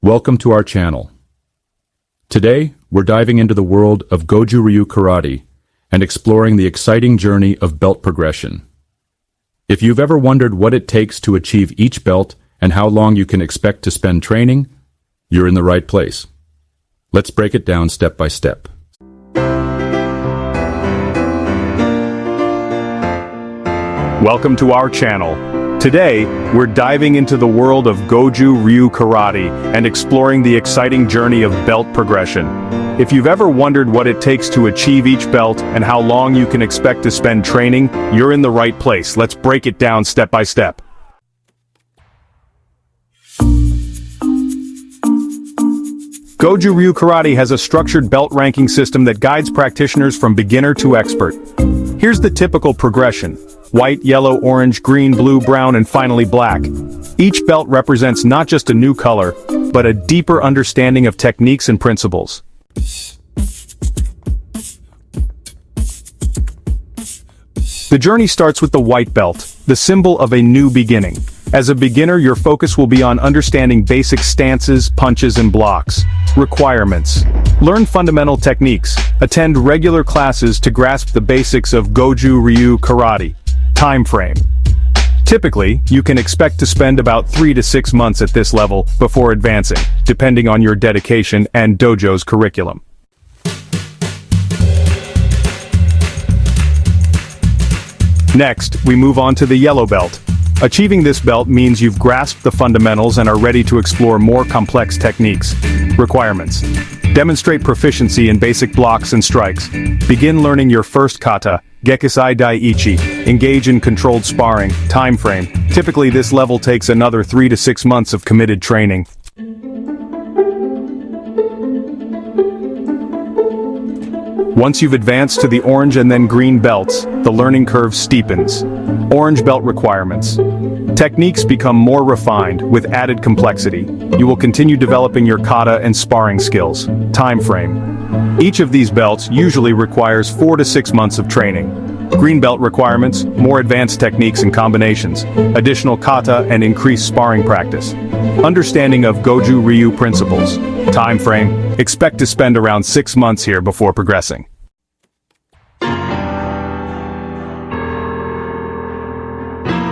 Welcome to our channel. Today, we're diving into the world of Goju Ryu Karate and exploring the exciting journey of belt progression. If you've ever wondered what it takes to achieve each belt and how long you can expect to spend training, you're in the right place. Let's break it down step by step. Welcome to our channel. Today, we're diving into the world of Goju Ryu Karate and exploring the exciting journey of belt progression. If you've ever wondered what it takes to achieve each belt and how long you can expect to spend training, you're in the right place. Let's break it down step by step. Goju Ryu Karate has a structured belt ranking system that guides practitioners from beginner to expert. Here's the typical progression: white, yellow, orange, green, blue, brown, and finally black. Each belt represents not just a new color, but a deeper understanding of techniques and principles. The journey starts with the white belt, the symbol of a new beginning. As a beginner, your focus will be on understanding basic stances, punches, and blocks. Requirements: learn fundamental techniques. Attend regular classes to grasp the basics of Goju Ryu Karate. Time frame: typically, you can expect to spend about 3 to 6 months at this level before advancing, depending on your dedication and dojo's curriculum. Next, we move on to the yellow belt. Achieving this belt means you've grasped the fundamentals and are ready to explore more complex techniques. Requirements: demonstrate proficiency in basic blocks and strikes. Begin learning your first kata, Gekisai Daiichi. Engage in controlled sparring. Time frame: typically this level takes another 3 to 6 months of committed training. Once you've advanced to the orange and then green belts, the learning curve steepens. Orange belt requirements: techniques become more refined, with added complexity. You will continue developing your kata and sparring skills. Time frame: each of these belts usually requires 4 to 6 months of training. Green belt requirements: more advanced techniques and combinations, additional kata and increased sparring practice. Understanding of Goju Ryu principles. Time frame: expect to spend around 6 months here before progressing.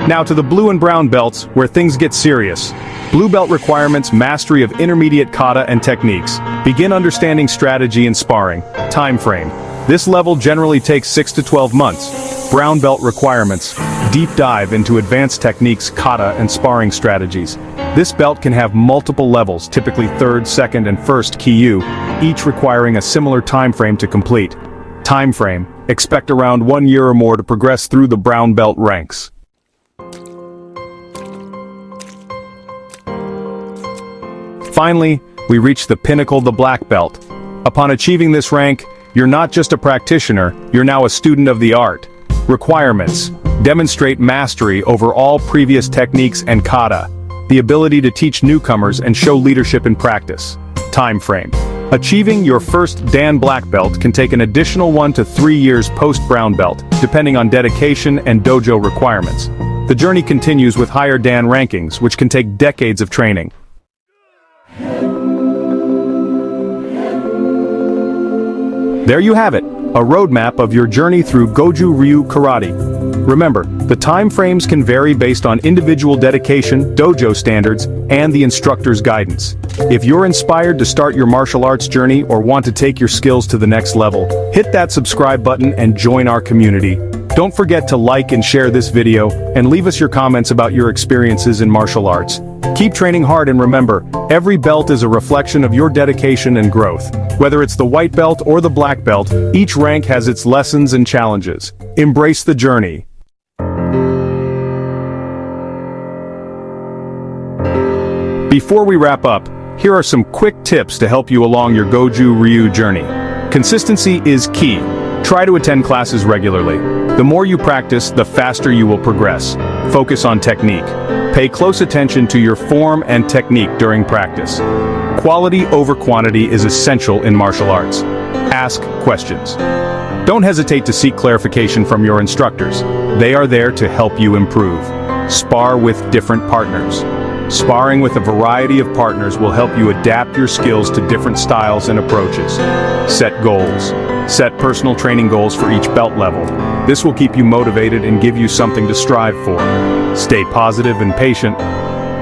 Now to the blue and brown belts, where things get serious. Blue belt requirements: mastery of intermediate kata and techniques. Begin understanding strategy and sparring. Time frame: this level generally takes 6 to 12 months. Brown belt requirements: deep dive into advanced techniques, kata, and sparring strategies. This belt can have multiple levels, typically 3rd, 2nd, and 1st Kyu, each requiring a similar time frame to complete. Time frame: expect around 1 year or more to progress through the brown belt ranks. Finally, we reach the pinnacle, the black belt. Upon achieving this rank, you're not just a practitioner, you're now a student of the art. Requirements: demonstrate mastery over all previous techniques and kata. The ability to teach newcomers and show leadership in practice. Time frame: achieving your first Dan black belt can take an additional 1 to 3 years post-brown belt, depending on dedication and dojo requirements. The journey continues with higher Dan rankings, which can take decades of training. There you have it, a roadmap of your journey through Goju Ryu Karate. Remember, the time frames can vary based on individual dedication, dojo standards, and the instructor's guidance. If you're inspired to start your martial arts journey or want to take your skills to the next level, hit that subscribe button and join our community. Don't forget to like and share this video, and leave us your comments about your experiences in martial arts. Keep training hard, and remember, every belt is a reflection of your dedication and growth. Whether it's the white belt or the black belt, each rank has its lessons and challenges. Embrace the journey. Before we wrap up, here are some quick tips to help you along your Goju Ryu journey. Consistency is key. Try to attend classes regularly. The more you practice, the faster you will progress. Focus on technique. Pay close attention to your form and technique during practice. Quality over quantity is essential in martial arts. Ask questions. Don't hesitate to seek clarification from your instructors. They are there to help you improve. Spar with different partners. Sparring with a variety of partners will help you adapt your skills to different styles and approaches. Set goals. Set personal training goals for each belt level. This will keep you motivated and give you something to strive for. Stay positive and patient.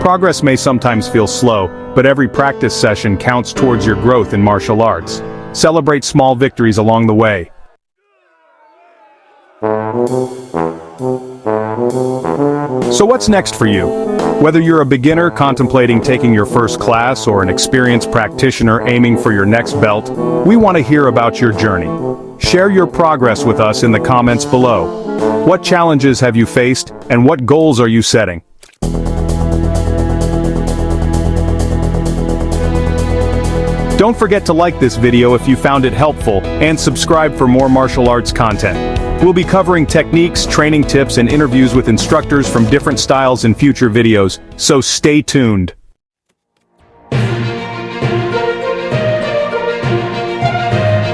Progress may sometimes feel slow, but every practice session counts towards your growth in martial arts. Celebrate small victories along the way. So what's next for you? Whether you're a beginner contemplating taking your first class or an experienced practitioner aiming for your next belt, we want to hear about your journey. Share your progress with us in the comments below. What challenges have you faced, and what goals are you setting? Don't forget to like this video if you found it helpful, and subscribe for more martial arts content. We'll be covering techniques, training tips, and interviews with instructors from different styles in future videos, so stay tuned.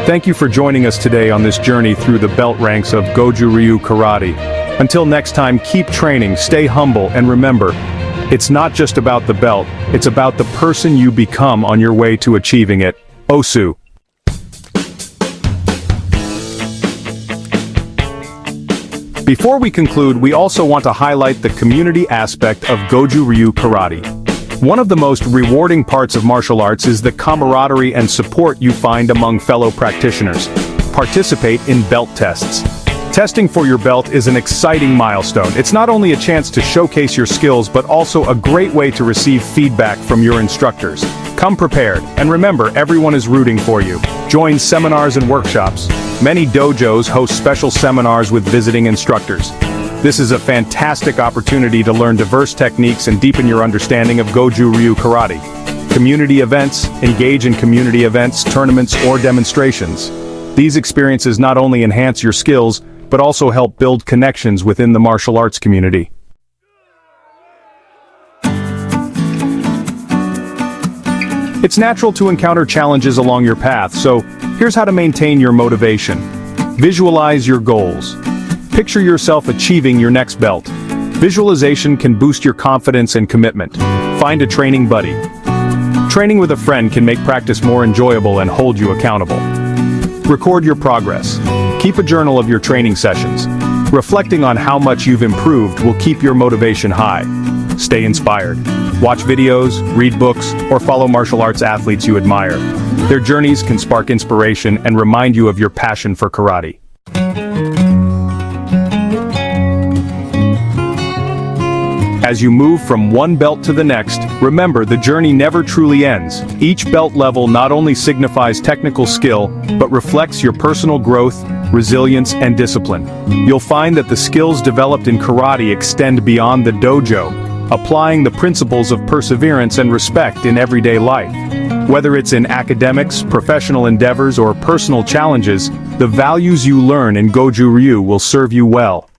Thank you for joining us today on this journey through the belt ranks of Goju Ryu Karate. Until next time, keep training, stay humble, and remember, it's not just about the belt, it's about the person you become on your way to achieving it. Osu. Before we conclude, we also want to highlight the community aspect of Goju Ryu Karate. One of the most rewarding parts of martial arts is the camaraderie and support you find among fellow practitioners. Participate in belt tests. Testing for your belt is an exciting milestone. It's not only a chance to showcase your skills, but also a great way to receive feedback from your instructors. Come prepared, and remember, everyone is rooting for you. Join seminars and workshops. Many dojos host special seminars with visiting instructors. This is a fantastic opportunity to learn diverse techniques and deepen your understanding of Goju Ryu Karate. Community events. Engage in community events, tournaments, or demonstrations. These experiences not only enhance your skills, but also help build connections within the martial arts community. It's natural to encounter challenges along your path, so here's how to maintain your motivation. Visualize your goals. Picture yourself achieving your next belt. Visualization can boost your confidence and commitment. Find a training buddy. Training with a friend can make practice more enjoyable and hold you accountable. Record your progress. Keep a journal of your training sessions. Reflecting on how much you've improved will keep your motivation high. Stay inspired. Watch videos, read books, or follow martial arts athletes you admire. Their journeys can spark inspiration and remind you of your passion for karate. As you move from one belt to the next, remember the journey never truly ends. Each belt level not only signifies technical skill, but reflects your personal growth, resilience, and discipline. You'll find that the skills developed in karate extend beyond the dojo, applying the principles of perseverance and respect in everyday life. Whether it's in academics, professional endeavors, or personal challenges, the values you learn in Goju Ryu will serve you well.